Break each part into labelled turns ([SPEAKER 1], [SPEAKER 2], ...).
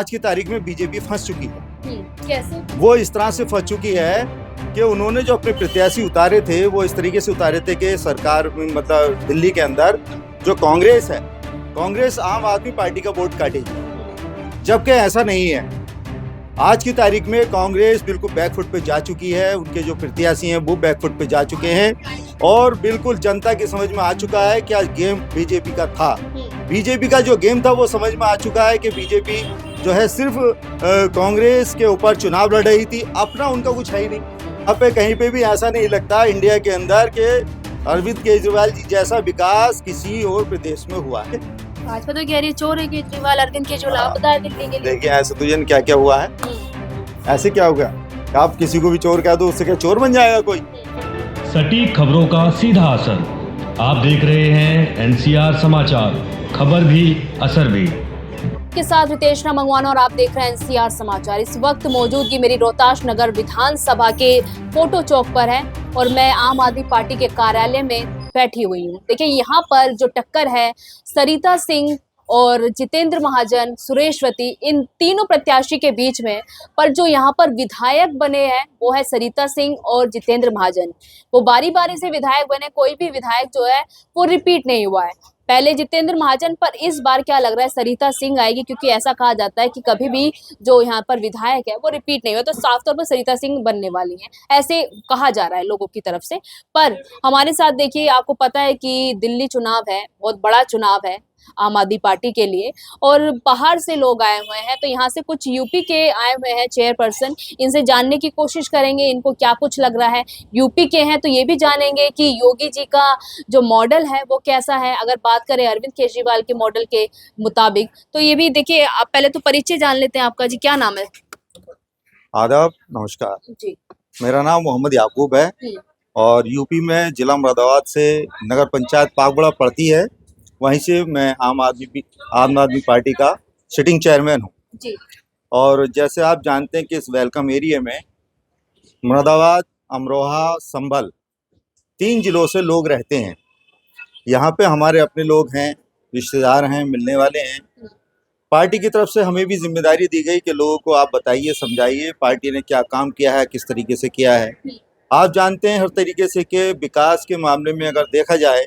[SPEAKER 1] आज की तारीख में बीजेपी फंस चुकी है।
[SPEAKER 2] कैसे?
[SPEAKER 1] वो इस तरह से फंस चुकी है कि उन्होंने जो अपने प्रत्याशी उतारे थे वो इस तरीके से उतारे थे कि सरकार मतलब दिल्ली के अंदर जो कांग्रेस है, कांग्रेस आम आदमी पार्टी का वोट काटेगी, जबकि ऐसा नहीं है। आज की तारीख में कांग्रेस बिल्कुल बैकफुट पे जा चुकी है, उनके जो प्रत्याशी हैं वो बैकफुट पे जा चुके हैं और बिल्कुल जनता की समझ में आ चुका है कि आज गेम बीजेपी का था। बीजेपी का जो गेम था वो समझ में आ चुका है कि बीजेपी जो है सिर्फ कांग्रेस के ऊपर चुनाव लड़ रही थी, अपना उनका कुछ है ही नहीं। अब पे कहीं पे भी ऐसा नहीं लगता इंडिया के अंदर कि अरविंद केजरीवाल जी जैसा विकास किसी और प्रदेश में हुआ है।
[SPEAKER 2] भाजपा तो कह रही है चोर है केजरीवाल, अरविंद केजरीवाल बताया दिल्ली के लिए।
[SPEAKER 1] देखिए ऐसे तो जन क्या क्या हुआ है, ऐसे क्या हो गया? आप किसी को भी चोर कह दो, उससे क्या चोर बन जाएगा कोई?
[SPEAKER 3] सटीक खबरों का सीधा असर। आप देख रहे हैं एनसीआर समाचार, खबर भी असर भी।
[SPEAKER 2] के साथ रितेश रामंगवान और आप देख रहे हैं एनसीआर समाचार। इस वक्त मौजूदगी मेरी रोहतास नगर विधानसभा के फोटो चौक पर है और मैं आम आदमी पार्टी के कार्यालय में बैठी हुई हूँ। देखिए यहाँ पर जो टक्कर है सरिता सिंह और जितेंद्र महाजन, सुरेशवती, इन तीनों प्रत्याशी के बीच में, पर जो यहाँ पर विधायक बने हैं वो है सरिता सिंह और जितेंद्र महाजन। वो बारी बारी से विधायक बने, कोई भी विधायक जो है वो रिपीट नहीं हुआ है। पहले जितेंद्र महाजन, पर इस बार क्या लग रहा है सरिता सिंह आएगी, क्योंकि ऐसा कहा जाता है कि कभी भी जो यहाँ पर विधायक है वो रिपीट नहीं हुआ, तो साफ तौर पर सरिता सिंह बनने वाली हैं, ऐसे कहा जा रहा है लोगों की तरफ से। पर हमारे साथ देखिए, आपको पता है कि दिल्ली चुनाव है, बहुत बड़ा चुनाव है आम आदमी पार्टी के लिए, और बाहर से लोग आए हुए हैं। तो यहाँ से कुछ यूपी के आए हुए हैं चेयरपर्सन, इनसे जानने की कोशिश करेंगे इनको क्या कुछ लग रहा है। यूपी के हैं तो ये भी जानेंगे कि योगी जी का जो मॉडल है वो कैसा है। अगर बात करें अरविंद केजरीवाल के मॉडल के मुताबिक, तो ये भी देखिए। आप पहले तो परिचय जान लेते हैं, आपका जी क्या नाम है?
[SPEAKER 1] आदाब, नमस्कार
[SPEAKER 2] जी।
[SPEAKER 1] मेरा नाम मोहम्मद याकूब है और यूपी में जिला मुरादाबाद से नगर पंचायत पाकबड़ा पड़ती है, वहीं से मैं आम आदमी पार्टी का सिटिंग चेयरमैन हूँ
[SPEAKER 2] जी।
[SPEAKER 1] और जैसे आप जानते हैं कि इस वेलकम एरिया में मुरादाबाद, अमरोहा, संभल 3 जिलों से लोग रहते हैं। यहाँ पे हमारे अपने लोग हैं, रिश्तेदार हैं, मिलने वाले हैं। पार्टी की तरफ से हमें भी जिम्मेदारी दी गई कि लोगों को आप बताइए, समझाइए पार्टी ने क्या काम किया है, किस तरीके से किया है। आप जानते हैं हर तरीके से कि विकास के मामले में अगर देखा जाए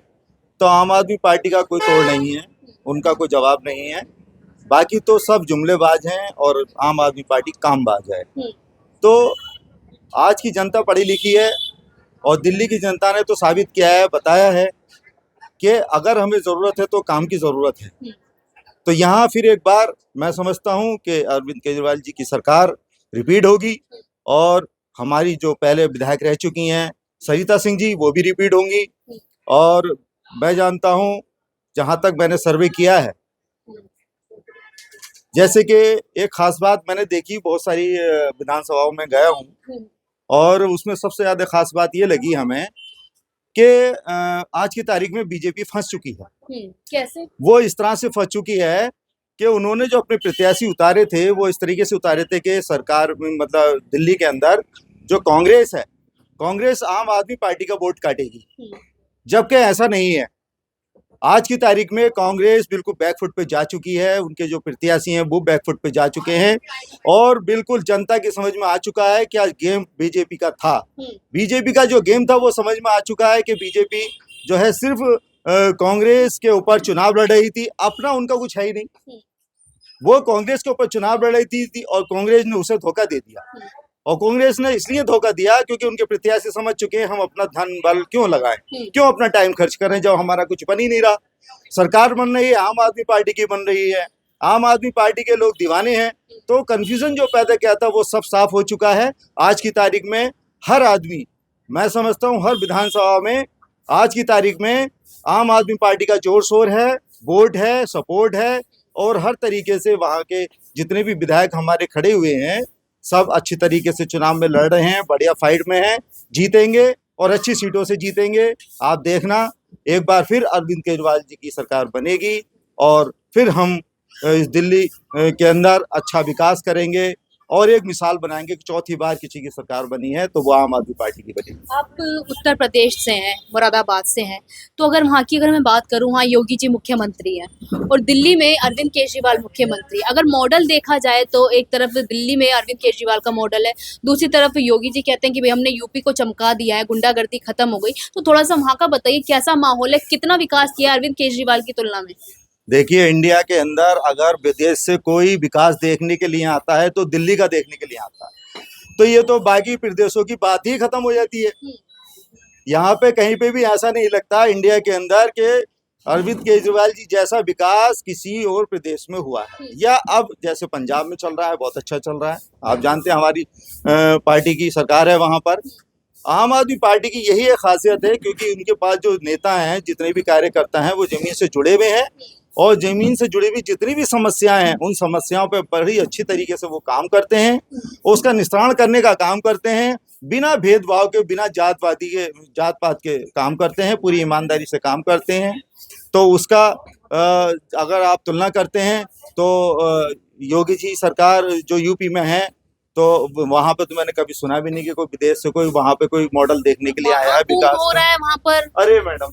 [SPEAKER 1] तो आम आदमी पार्टी का कोई तोड़ नहीं है, उनका कोई जवाब नहीं है। बाकी तो सब जुमलेबाज हैं और आम आदमी पार्टी कामबाज है। तो आज की जनता पढ़ी लिखी है और दिल्ली की जनता ने तो साबित किया है, बताया है कि अगर हमें ज़रूरत है तो काम की ज़रूरत है। तो यहाँ फिर एक बार मैं समझता हूँ कि अरविंद केजरीवाल जी की सरकार रिपीट होगी और हमारी जो पहले विधायक रह चुकी हैं सरिता सिंह जी, वो भी रिपीट होंगी। और मैं जानता हूँ, जहाँ तक मैंने सर्वे किया है, जैसे कि एक खास बात मैंने देखी, बहुत सारी विधानसभाओं में गया हूँ और उसमें सबसे ज़्यादा खास बात ये लगी हमें कि आज की तारीख में बीजेपी फंस चुकी है।
[SPEAKER 2] कैसे? वो
[SPEAKER 1] वो इस तरह से फंस चुकी है कि उन्होंने जो अपने प्रत्याशी उतारे थे वो इस तरीके से उतारे थे कि सरकार मतलब दिल्ली के अंदर जो कांग्रेस है, कांग्रेस आम आदमी पार्टी का वोट काटेगी, जबकि ऐसा नहीं है। आज की तारीख में कांग्रेस बिल्कुल बैकफुट पे जा चुकी है, उनके जो प्रत्याशी हैं वो बैकफुट पे जा चुके हैं और बिल्कुल जनता की समझ में आ चुका है कि आज गेम बीजेपी का था। बीजेपी का जो गेम था वो समझ में आ चुका है कि बीजेपी जो है सिर्फ कांग्रेस के ऊपर चुनाव लड़ रही थी, अपना उनका कुछ है ही नहीं। वो कांग्रेस के ऊपर चुनाव लड़ रही थी और कांग्रेस ने उसे धोखा दे दिया। और कांग्रेस ने इसलिए धोखा दिया क्योंकि उनके प्रत्याशी समझ चुके हैं हम अपना धन बल क्यों लगाएं, क्यों अपना टाइम खर्च करें जब हमारा कुछ बन ही नहीं रहा। सरकार बन रही है, आम आदमी पार्टी की बन रही है, आम आदमी पार्टी के लोग दीवाने हैं। तो कंफ्यूजन जो पैदा किया था वो सब साफ हो चुका है। आज की तारीख में हर आदमी, मैं समझता हूँ हर विधानसभा में आज की तारीख में आम आदमी पार्टी का जोर शोर है, वोट है, सपोर्ट है और हर तरीके से वहाँ के जितने भी विधायक हमारे खड़े हुए हैं सब अच्छी तरीके से चुनाव में लड़ रहे हैं, बढ़िया फाइट में हैं, जीतेंगे और अच्छी सीटों से जीतेंगे। आप देखना एक बार फिर अरविंद केजरीवाल जी की सरकार बनेगी और फिर हम इस दिल्ली के अंदर अच्छा विकास करेंगे और एक मिसाल बनाएंगे कि चौथी बार किसी की सरकार बनी है तो वो आम आदमी पार्टी की बनी।
[SPEAKER 2] आप उत्तर प्रदेश से हैं, मुरादाबाद से हैं, तो अगर मैं बात करूं, वहाँ योगी जी मुख्यमंत्री हैं और दिल्ली में अरविंद केजरीवाल मुख्यमंत्री। अगर मॉडल देखा जाए तो एक तरफ दिल्ली में अरविंद केजरीवाल का मॉडल है, दूसरी तरफ योगी जी कहते हैं कि भाई हमने यूपी को चमका दिया है, गुंडागर्दी खत्म हो गई। तो थोड़ा सा वहाँ का बताइए, कैसा माहौल है, कितना विकास किया अरविंद केजरीवाल की तुलना में?
[SPEAKER 1] देखिए, इंडिया के अंदर अगर विदेश से कोई विकास देखने के लिए आता है तो दिल्ली का देखने के लिए आता है, तो ये तो बाकी प्रदेशों की बात ही खत्म हो जाती है। यहाँ पे कहीं पे भी ऐसा नहीं लगता इंडिया के अंदर कि अरविंद केजरीवाल जी जैसा विकास किसी और प्रदेश में हुआ है, या अब जैसे पंजाब में चल रहा है, बहुत अच्छा चल रहा है। आप जानते हैं हमारी पार्टी की सरकार है वहाँ पर। आम आदमी पार्टी की यही एक खासियत है, क्योंकि उनके पास जो नेता हैं, जितने भी कार्यकर्ता हैं, वो जमीन से जुड़े हुए हैं और जमीन से जुड़ी हुई जितनी भी समस्याएं हैं, उन समस्याओं पे बड़ी अच्छी तरीके से वो काम करते हैं, उसका निस्तारण करने का काम करते हैं, बिना भेदभाव के, बिना जात पात के काम करते हैं, पूरी ईमानदारी से काम करते हैं। तो उसका अगर आप तुलना करते हैं तो योगी जी सरकार जो यूपी में है, तो वहाँ पे तो मैंने कभी सुना भी नहीं कि कोई विदेश से कोई वहाँ पे कोई मॉडल देखने के लिए आया है विकास
[SPEAKER 2] हो रहा है वहाँ पर।
[SPEAKER 1] अरे मैडम,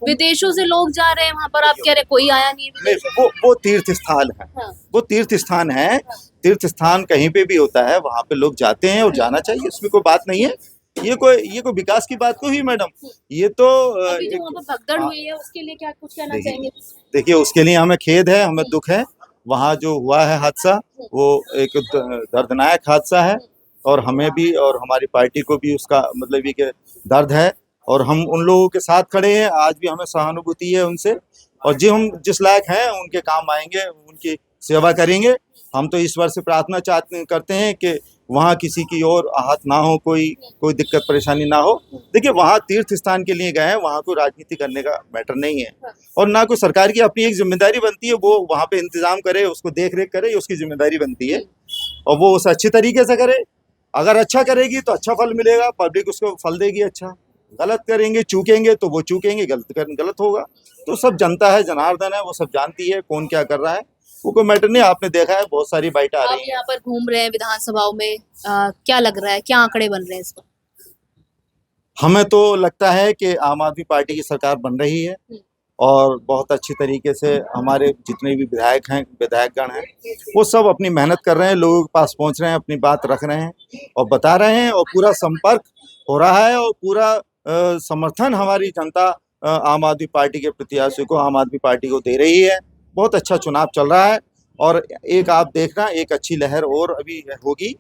[SPEAKER 2] विदेशों से लोग जा रहे हैं वहाँ पर, आप कह रहे कोई आया नहीं है?
[SPEAKER 1] नहीं, वो तीर्थ स्थल है।
[SPEAKER 2] हाँ।
[SPEAKER 1] वो तीर्थ स्थान है। तीर्थ स्थान कहीं पे भी होता है, वहाँ पे लोग जाते हैं और जाना चाहिए, इसमें कोई बात नहीं है। ये कोई विकास की बात को ही मैडम, ये तो
[SPEAKER 2] अभी जो वहाँ पर भगदड़ हुई है उसके लिए क्या कुछ कहना चाहेंगे?
[SPEAKER 1] देखिए, उसके लिए हमें खेद है, हमें दुख है। वहाँ जो हुआ है हादसा, वो एक दर्दनाक हादसा है और हमें भी और हमारी पार्टी को भी उसका मतलब ये कि दर्द है, और हम उन लोगों के साथ खड़े हैं। आज भी हमें सहानुभूति है उनसे, और जो हम जिस लायक हैं उनके काम आएंगे, उनकी सेवा करेंगे। हम तो ईश्वर से प्रार्थना करते हैं कि वहाँ किसी की और आहत ना हो, कोई दिक्कत परेशानी ना हो। देखिए, वहाँ तीर्थ स्थान के लिए गए हैं, वहाँ कोई राजनीति करने का मैटर नहीं है, और ना कोई सरकार की अपनी एक जिम्मेदारी बनती है, वो वहाँ पे इंतजाम करे, उसको देख रेख करे, उसकी जिम्मेदारी बनती है, और वो उसे अच्छी तरीके से करे। अगर अच्छा करेगी तो अच्छा फल मिलेगा, पब्लिक उसको फल देगी अच्छा। गलत करेंगे, चूकेंगे तो वो चूकेंगे, गलत होगा। तो सब जनता है, जनार्दन है, वो सब जानती है कौन क्या कर रहा है, वो कोई मैटर नहीं। आपने देखा है बहुत सारी बाइट आ रही है।
[SPEAKER 2] आप यहाँ पर घूम रहे हैं विधानसभाओं में, क्या लग रहा है, क्या आंकड़े बन रहे हैं इस पर?
[SPEAKER 1] हमें तो लगता है कि आम आदमी पार्टी की सरकार बन रही है, और बहुत अच्छी तरीके से हमारे जितने भी विधायकगण हैं, वो सब अपनी मेहनत कर रहे हैं, लोगों के पास पहुंच रहे हैं, अपनी बात रख रहे हैं और बता रहे हैं, और पूरा संपर्क हो रहा है, और पूरा समर्थन हमारी जनता आम आदमी पार्टी के प्रत्याशियों को, आम आदमी पार्टी को दे रही है। बहुत अच्छा चुनाव चल रहा है, और एक आप देखना, एक अच्छी लहर और अभी होगी।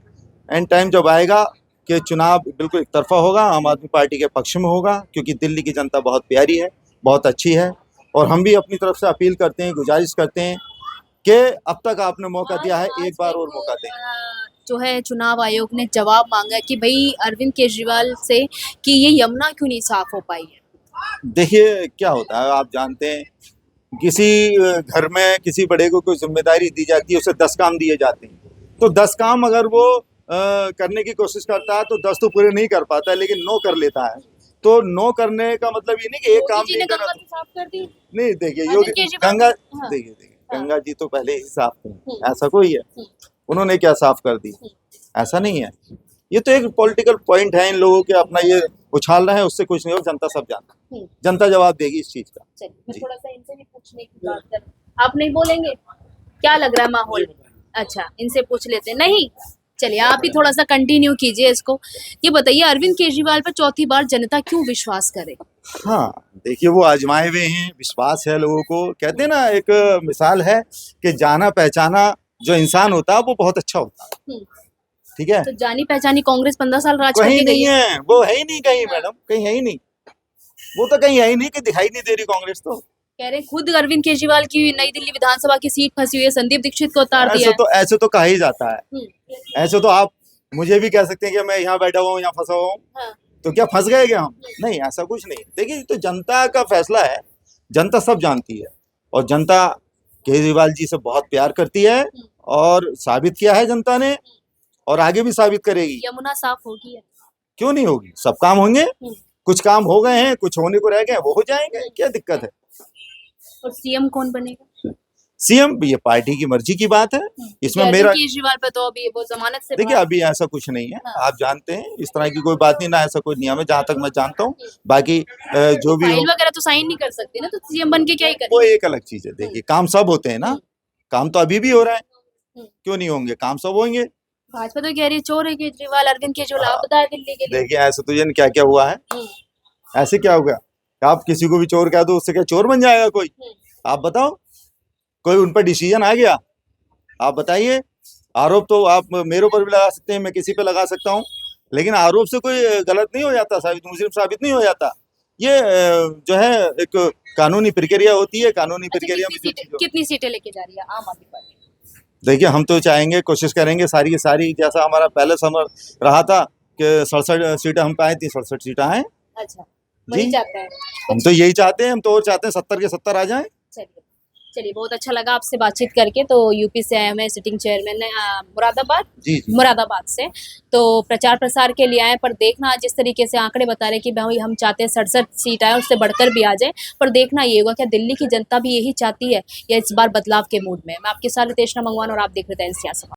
[SPEAKER 1] एंड टाइम जब आएगा कि चुनाव बिल्कुल एक तरफा होगा, आम आदमी पार्टी के पक्ष में होगा, क्योंकि दिल्ली की जनता बहुत प्यारी है, बहुत अच्छी है, और हम भी अपनी तरफ से अपील करते हैं, गुजारिश करते हैं कि अब तक आपने मौका दिया है, एक बार और मौका दें।
[SPEAKER 2] जो है चुनाव आयोग ने जवाब मांगा कि भाई अरविंद केजरीवाल से कि ये यमुना क्यों नहीं साफ हो पाई है।
[SPEAKER 1] देखिए, क्या होता है, आप जानते हैं, किसी घर में किसी बड़े को कोई जिम्मेदारी दी जाती है, उसे 10 काम दिए जाते हैं, तो 10 काम अगर वो करने की कोशिश करता है तो 10 तो पूरे नहीं कर पाता है, लेकिन 9 कर लेता है। तो 9 करने का मतलब ये नहीं कि एक काम नहीं करना।
[SPEAKER 2] साफ कर दी
[SPEAKER 1] नहीं, देखिए, योगी गंगा,
[SPEAKER 2] हाँ।
[SPEAKER 1] देखिए गंगा जी तो पहले ही साफ थे, ऐसा कोई है? उन्होंने क्या साफ कर दी? ऐसा नहीं है। ये तो एक पॉलिटिकल पॉइंट है इन लोगों के, अपना ये उछाल रहे हैं, उससे कुछ नहीं हो। जनता सब जानता है, जनता जवाब देगी इस चीज का।
[SPEAKER 2] चलिए, मैं थोड़ा सा इनसे भी पूछने की बात कर, आप नहीं बोलेंगे? क्या लग रहा है माहौल? अच्छा, इनसे पूछ लेते हैं। नहीं, चलिए आप ही थोड़ा सा कंटिन्यू कीजिए इसको। ये बताइए, अरविंद केजरीवाल पर चौथी बार जनता क्यों विश्वास करे?
[SPEAKER 1] हाँ, देखिए, वो आजमाए हुए हैं, विश्वास है लोगों को। कहते हैं ना, एक मिसाल है कि जाना पहचाना जो इंसान होता है वो बहुत अच्छा होता है, ठीक है?
[SPEAKER 2] तो जानी पहचानी कांग्रेस 15 साल राज
[SPEAKER 1] कहीं
[SPEAKER 2] करके गई
[SPEAKER 1] नहीं
[SPEAKER 2] है।
[SPEAKER 1] है, वो है ही नहीं कहीं मैडम, कहीं है ही नहीं। वो तो कहीं है ही नहीं कि दिखाई नहीं दे रही कांग्रेस। तो
[SPEAKER 2] कह रहे खुद अरविंद केजरीवाल की नई दिल्ली विधानसभा की सीट फंसी हुई है, संदीप दीक्षित को उतार दिया है।
[SPEAKER 1] ऐसे तो कहा ही जाता है। ऐसे तो आप मुझे भी कह सकते हैं कि मैं यहाँ बैठा हुआ हूँ, यहाँ फंसा हुआ हूँ,
[SPEAKER 2] हाँ।
[SPEAKER 1] तो क्या फंस गए क्या हम? नहीं, ऐसा कुछ नहीं। देखिए, तो जनता का फैसला है, जनता सब जानती है, और जनता केजरीवाल जी से बहुत प्यार करती है, और साबित किया है जनता ने, और आगे भी साबित करेगी।
[SPEAKER 2] यमुना साफ होगी है।
[SPEAKER 1] क्यों नहीं होगी? सब काम होंगे। कुछ काम हो गए हैं, कुछ होने को रह गए, वो हो जाएंगे, क्या दिक्कत है?
[SPEAKER 2] और सीएम कौन बनेगा?
[SPEAKER 1] सीएम ये पार्टी की मर्जी की बात है, इसमें
[SPEAKER 2] अरविंद
[SPEAKER 1] मेरा
[SPEAKER 2] केजरीवाल पे तो अभी वो जमानत से
[SPEAKER 1] देखिए
[SPEAKER 2] बाहर-
[SPEAKER 1] अभी ऐसा कुछ नहीं है,
[SPEAKER 2] हाँ।
[SPEAKER 1] आप जानते हैं इस तरह की कोई बात नहीं, ना ऐसा कोई नियम है जहां तक मैं जानता हूँ। बाकी जो भी हो
[SPEAKER 2] फाइल वगैरह तो साइन नहीं कर सकते ना, तो सीएम बन के क्या ही
[SPEAKER 1] वो
[SPEAKER 2] करेंगे।
[SPEAKER 1] एक अलग चीज है। देखिए काम सब होते हैं ना, काम तो अभी भी हो रहा है, क्यों नहीं होंगे, काम सब होंगे।
[SPEAKER 2] भाजपा तो कह रही है चोर है केजरीवाल, अरविंद केजरीवाल लापता है दिल्ली के लिए।
[SPEAKER 1] देखिए ऐसे तो ये क्या क्या हुआ है, ऐसे क्या हो गया, आप किसी को भी चोर कह दो उससे क्या चोर बन जाएगा कोई? आप बताओ, कोई उन पर डिसीजन आ गया, आप बताइए। आरोप तो आप मेरे ऊपर भी लगा सकते हैं, मैं किसी पे लगा सकता हूँ, लेकिन आरोप से कोई गलत नहीं हो जाता, साबित मुजरिम साबित नहीं हो जाता। ये जो है एक कानूनी प्रक्रिया होती है, कानूनी प्रक्रिया में जो चीज़
[SPEAKER 2] कितनी सीटें लेके जा रही है आम आदमी पार्टी?
[SPEAKER 1] देखिए हम तो चाहेंगे, कोशिश करेंगे सारी की सारी, जैसा हमारा पहले समय रहा था कि 67 सीटें हम पाए थी, 67 सीटें आए।
[SPEAKER 2] अच्छा, वही
[SPEAKER 1] जी।
[SPEAKER 2] चाहते हैं।
[SPEAKER 1] हम तो यही चाहते हैं, हम तो और चाहते हैं 70 के 70 आ जाएं।
[SPEAKER 2] चलिए चलिए, बहुत अच्छा लगा आपसे बातचीत करके। तो यूपी से आए हुए सिटिंग चेयरमैन मुरादाबाद
[SPEAKER 1] जी जी
[SPEAKER 2] मुरादाबाद से, तो प्रचार प्रसार के लिए आए, पर देखना जिस तरीके से आंकड़े बता रहे कि भाई हम चाहते हैं 67 सीट आए, उससे बढ़कर भी आ जाए, पर देखना ये होगा क्या दिल्ली की जनता भी यही चाहती है या इस बार बदलाव के मूड में। मैं आपके साथ रितेश मंगवान और आप देख रहे थे एनसीआर समाचार।